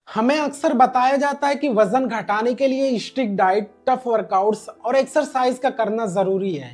हमें अक्सर बताया जाता है कि वजन घटाने के लिए स्ट्रिक्ट डाइट, टफ वर्कआउट्स और एक्सरसाइज का करना जरूरी है।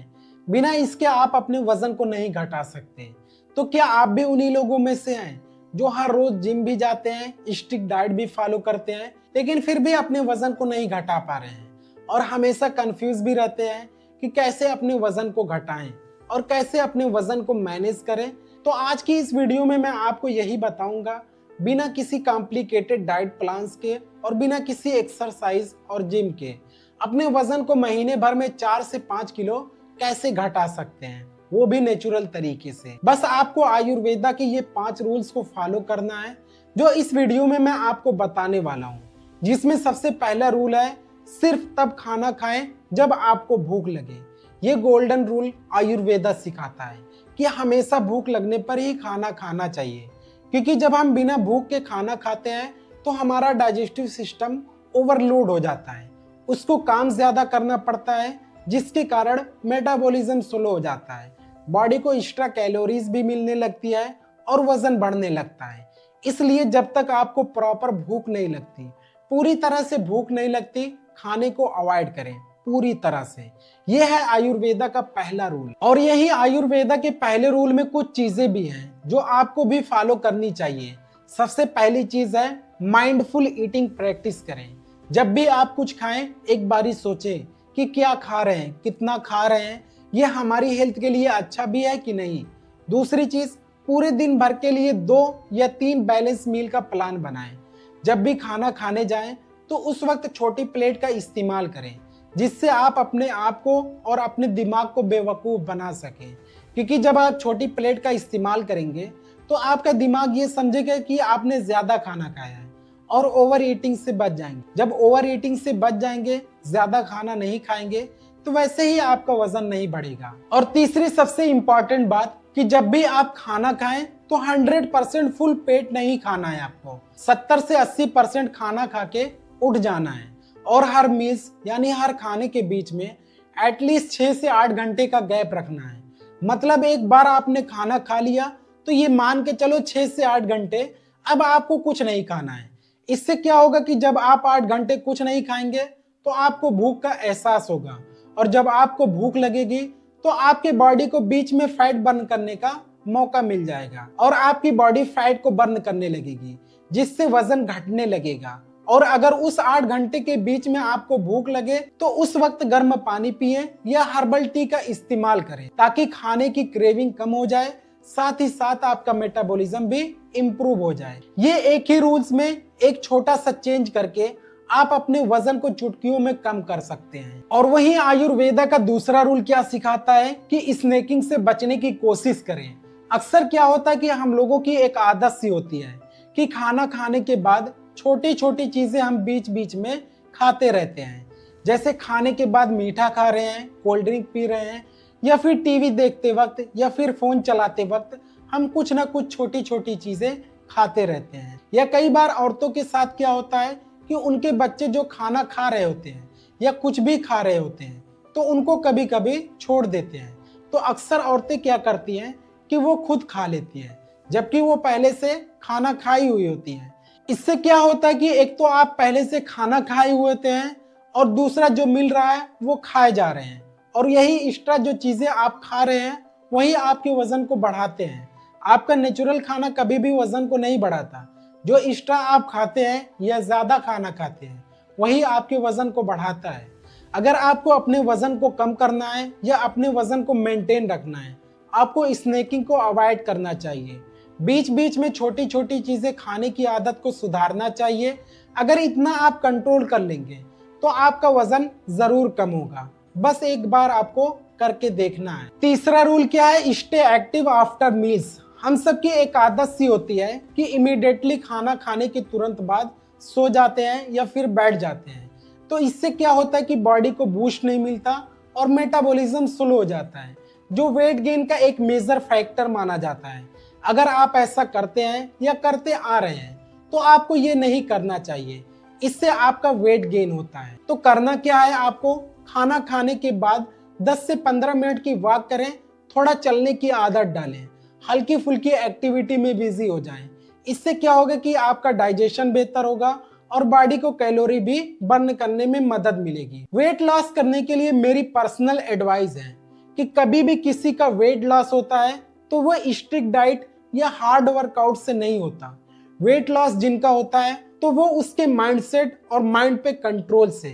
बिना इसके आप अपने वजन को नहीं घटा सकते। तो क्या आप भी उन्हीं लोगों में से हैं जो हर रोज जिम भी जाते हैं, स्ट्रिक्ट डाइट भी फॉलो करते हैं, लेकिन फिर भी अपने वजन को नहीं घटा पा रहे हैं और हमेशा कंफ्यूज भी रहते हैं कि कैसे अपने वजन को घटाएं और कैसे अपने वजन को मैनेज करें? तो आज की इस वीडियो में मैं आपको यही बताऊंगा, बिना किसी कॉम्प्लिकेटेड डाइट प्लान्स के और बिना किसी एक्सरसाइज और जिम के अपने वजन को महीने भर में 4 से 5 किलो कैसे घटा सकते हैं, वो भी नेचुरल तरीके से। बस आपको आयुर्वेदा के ये 5 रूल्स को फॉलो करना है जो इस वीडियो में मैं आपको बताने वाला हूँ। जिसमें सबसे पहला रूल है, सिर्फ तब खाना खाएं जब आपको भूख लगे। ये गोल्डन रूल आयुर्वेदा सिखाता है कि हमेशा भूख लगने पर ही खाना खाना चाहिए, क्योंकि जब हम बिना भूख के खाना खाते हैं तो हमारा डाइजेस्टिव सिस्टम ओवरलोड हो जाता है, उसको काम ज्यादा करना पड़ता है, जिसके कारण मेटाबॉलिज्म स्लो हो जाता है, बॉडी को एक्स्ट्रा कैलोरीज भी मिलने लगती है और वजन बढ़ने लगता है। इसलिए जब तक आपको प्रॉपर भूख नहीं लगती, पूरी तरह से भूख नहीं लगती, खाने को अवॉइड करें पूरी तरह से। यह है आयुर्वेदा का पहला रूल। और यही आयुर्वेदा के पहले रूल में कुछ चीजें भी हैं जो आपको भी फॉलो करनी चाहिए। सबसे पहली चीज है, माइंडफुल ईटिंग प्रैक्टिस करें। जब भी आप कुछ खाएं, एक बारी सोचें कि क्या खा रहे हैं, कितना खा रहे हैं, यह हमारी हेल्थ के लिए अच्छा भी है कि नहीं। दूसरी चीज, पूरे दिन भर के लिए 2 या 3 बैलेंस मील का प्लान बनाएं। जब भी खाना खाने जाएं तो उस वक्त छोटी प्लेट का इस्तेमाल करें, जिससे आप अपने आप को और अपने दिमाग को बेवकूफ़ बना सकें। क्योंकि जब आप छोटी प्लेट का इस्तेमाल करेंगे तो आपका दिमाग ये समझेगा कि आपने ज़्यादा खाना खाया है और ओवर ईटिंग से बच जाएंगे। जब ओवर ईटिंग से बच जाएंगे, ज़्यादा खाना नहीं खाएंगे, तो वैसे ही आपका वजन नहीं बढ़ेगा। और तीसरी सबसे इम्पॉर्टेंट बात कि जब भी आप खाना खाएं तो 100% फुल पेट नहीं खाना है, आपको 70 से 80% खाना खा के उठ जाना है। और हर मील्स यानी हर खाने के बीच में एटलीस्ट 6 से 8 घंटे का गैप रखना है। मतलब एक बार आपने खाना खा लिया तो ये मान के चलो 6 से 8 घंटे अब आपको कुछ नहीं खाना है। इससे क्या होगा कि जब आप 8 घंटे कुछ नहीं खाएंगे तो आपको भूख का एहसास होगा, और जब आपको भूख लगेगी तो आपके बॉडी को बीच में फैट बर्न करने का मौका मिल जाएगा और आपकी बॉडी फैट को बर्न करने लगेगी, जिससे वजन घटने लगेगा। और अगर उस 8 घंटे के बीच में आपको भूख लगे तो उस वक्त गर्म पानी पिए या हर्बल टी का इस्तेमाल करें, ताकि खाने की क्रेविंग कम हो जाए, साथ ही साथ आपका मेटाबॉलिज्म भी इम्प्रूव हो जाए। ये एक ही रूल्स में एक छोटा सा चेंज करके आप अपने वजन को चुटकियों में कम कर सकते हैं। और वहीं आयुर्वेदा का दूसरा रूल क्या सिखाता है कि स्नैकिंग से बचने की कोशिश करें। अक्सर क्या होता है कि हम लोगों की एक आदत सी होती है कि खाना खाने के बाद छोटी छोटी चीजें हम बीच बीच में खाते रहते हैं। जैसे खाने के बाद मीठा खा रहे हैं, कोल्ड ड्रिंक पी रहे हैं, या फिर टीवी देखते वक्त या फिर फोन चलाते वक्त हम कुछ ना कुछ छोटी छोटी चीजें खाते रहते हैं। या कई बार औरतों के साथ क्या होता है कि उनके बच्चे जो खाना खा रहे होते हैं या कुछ भी खा रहे होते हैं तो उनको कभी कभी छोड़ देते हैं। तो अक्सर औरतें क्या करती हैं कि वो खुद खा लेती हैं, जबकि वो पहले से खाना खाई हुई होती हैं। इससे क्या होता है कि एक तो आप पहले से खाना खाए हुए होते हैं और दूसरा जो मिल रहा है वो खाए जा रहे हैं, और यही एक्स्ट्रा जो चीजें आप खा रहे हैं वही आपके वजन को बढ़ाते हैं। आपका नेचुरल खाना कभी भी वजन को नहीं बढ़ाता। जो एक्स्ट्रा आप खाते हैं या ज्यादा खाना खाते हैं वही आपके वजन को बढ़ाता है। अगर आपको अपने वजन को कम करना है या अपने वजन को मेंटेन रखना है, आपको स्नैकिंग को अवॉइड करना चाहिए। बीच बीच में छोटी छोटी चीजें खाने की आदत को सुधारना चाहिए। अगर इतना आप कंट्रोल कर लेंगे तो आपका वजन जरूर कम होगा। बस एक बार आपको करके देखना है। तीसरा रूल क्या है, स्टे एक्टिव आफ्टर मील्स। हम सबकी एक आदत सी होती है कि इमीडिएटली खाना खाने के तुरंत बाद सो जाते हैं या फिर बैठ जाते हैं। तो इससे क्या होता है कि बॉडी को बूस्ट नहीं मिलता और मेटाबॉलिज्म स्लो हो जाता है, जो वेट गेन का एक मेजर फैक्टर माना जाता है। अगर आप ऐसा करते हैं या करते आ रहे हैं तो आपको ये नहीं करना चाहिए, इससे आपका वेट गेन होता है। तो करना क्या है, आपको खाना खाने के बाद 10 से 15 मिनट की वॉक करें, थोड़ा चलने की आदत डालें, हल्की फुल्की एक्टिविटी में बिजी हो जाएं। इससे क्या होगा कि आपका डाइजेशन बेहतर होगा और बॉडी को कैलोरी भी बर्न करने में मदद मिलेगी। वेट लॉस करने के लिए मेरी पर्सनल एडवाइस है कि कभी भी किसी का वेट लॉस होता है तो वो स्ट्रिक्ट डाइट या हार्ड वर्कआउट से नहीं होता। वेट लॉस जिनका होता है तो वो उसके माइंडसेट और माइंड पे कंट्रोल से,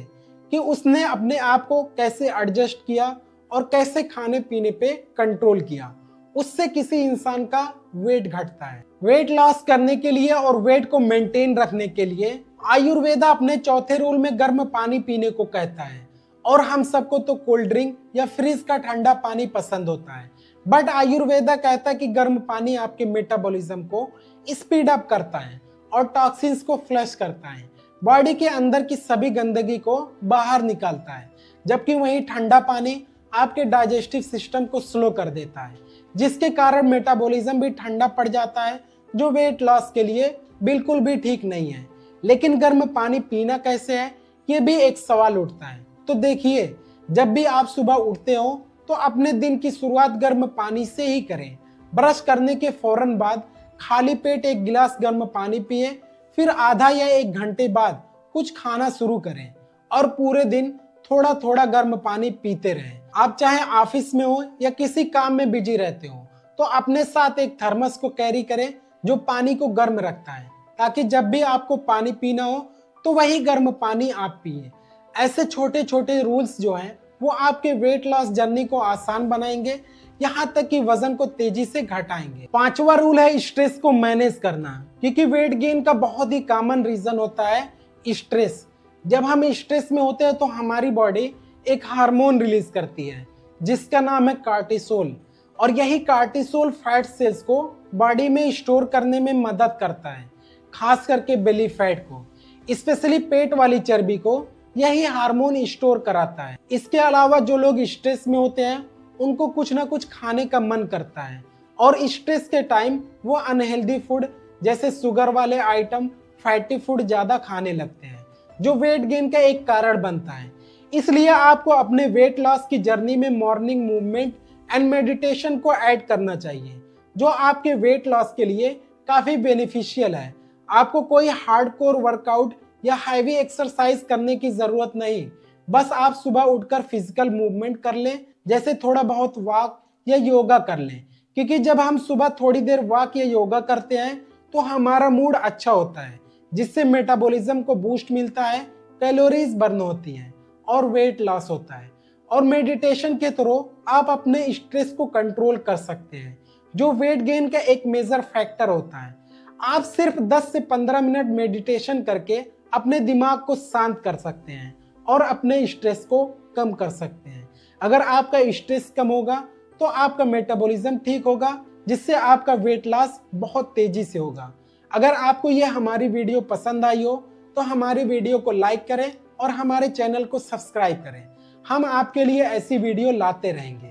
कि उसने अपने आप को कैसे एडजस्ट किया और कैसे खाने पीने पे कंट्रोल किया, उससे किसी इंसान का वेट घटता है। वेट लॉस करने के लिए और वेट को मेंटेन रखने के लिए आयुर्वेदा अपने चौथे रूल में गर्म पानी पीने को कहता है, और हम सबको तो कोल्ड ड्रिंक या फ्रिज का ठंडा पानी पसंद होता है, बट आयुर्वेदा कहता है कि गर्म पानी आपके मेटाबॉलिज्म को स्पीड अप करता है और टॉक्सिन्स को फ्लश करता है, बॉडी के अंदर की सभी गंदगी को बाहर निकालता है, जबकि वही ठंडा पानी आपके डाइजेस्टिव सिस्टम को स्लो कर देता है, जिसके कारण मेटाबॉलिज्म भी ठंडा पड़ जाता है, जो वेट लॉस के लिए बिल्कुल भी ठीक नहीं है। लेकिन गर्म पानी पीना कैसे है, ये भी एक सवाल उठता है। तो देखिए, जब भी आप सुबह उठते हो तो अपने दिन की शुरुआत गर्म पानी से ही करें। ब्रश करने के फौरन बाद खाली पेट एक गिलास गर्म पानी पिए, फिर आधा या 1 घंटे बाद कुछ खाना शुरू करें और पूरे दिन थोड़ा थोड़ा गर्म पानी पीते रहें। आप चाहे ऑफिस में हो या किसी काम में बिजी रहते हो तो अपने साथ एक थर्मस को कैरी करें जो पानी को गर्म रखता है, ताकि जब भी आपको पानी पीना हो तो वही गर्म पानी आप पिए। ऐसे छोटे छोटे रूल्स जो हैं वो आपके वेट लॉस जर्नी को आसान बनाएंगे, यहाँ तक कि वजन को तेजी से घटाएंगे। 5वां रूल है स्ट्रेस को मैनेज करना, क्योंकि वेट गेन का बहुत ही कॉमन रीजन होता है स्ट्रेस। जब हम स्ट्रेस में होते हैं तो हमारी बॉडी एक हार्मोन रिलीज करती है जिसका नाम है कार्टिसोल, और यही कार्टिसोल फैट सेल्स को बॉडी में स्टोर करने में मदद करता है, खास करके बेली फैट को, स्पेशली पेट वाली चर्बी को यही हार्मोन स्टोर कराता है। इसके अलावा जो लोग स्ट्रेस में होते हैं उनको कुछ ना कुछ खाने का मन करता है, और स्ट्रेस के टाइम वो अनहेल्दी फूड जैसे शुगर वाले आइटम, फैटी फूड ज्यादा खाने लगते हैं, जो वेट गेन का एक कारण बनता है। इसलिए आपको अपने वेट लॉस की जर्नी में मॉर्निंग मूवमेंट एंड मेडिटेशन को ऐड करना चाहिए, जो आपके वेट लॉस के लिए काफी बेनिफिशियल है। आपको कोई हार्डकोर वर्कआउट या हैवी एक्सरसाइज करने की जरूरत नहीं, बस आप सुबह उठकर फिजिकल मूवमेंट कर लें, जैसे थोड़ा बहुत वॉक या योगा कर लें, क्योंकि जब हम सुबह थोड़ी देर वॉक या योगा करते हैं तो हमारा मूड अच्छा होता है, जिससे मेटाबॉलिज्म को बूस्ट मिलता है, कैलोरीज बर्न होती हैं और वेट लॉस होता है। और मेडिटेशन के थ्रू आप अपने स्ट्रेस को कंट्रोल कर सकते हैं, जो वेट गेन का एक मेजर फैक्टर होता है। आप सिर्फ 10 से 15 मिनट मेडिटेशन करके अपने दिमाग को शांत कर सकते हैं और अपने स्ट्रेस को कम कर सकते हैं। अगर आपका स्ट्रेस कम होगा तो आपका मेटाबॉलिज्म ठीक होगा, जिससे आपका वेट लॉस बहुत तेजी से होगा। अगर आपको यह हमारी वीडियो पसंद आई हो तो हमारी वीडियो को लाइक करें और हमारे चैनल को सब्सक्राइब करें। हम आपके लिए ऐसी वीडियो लाते रहेंगे।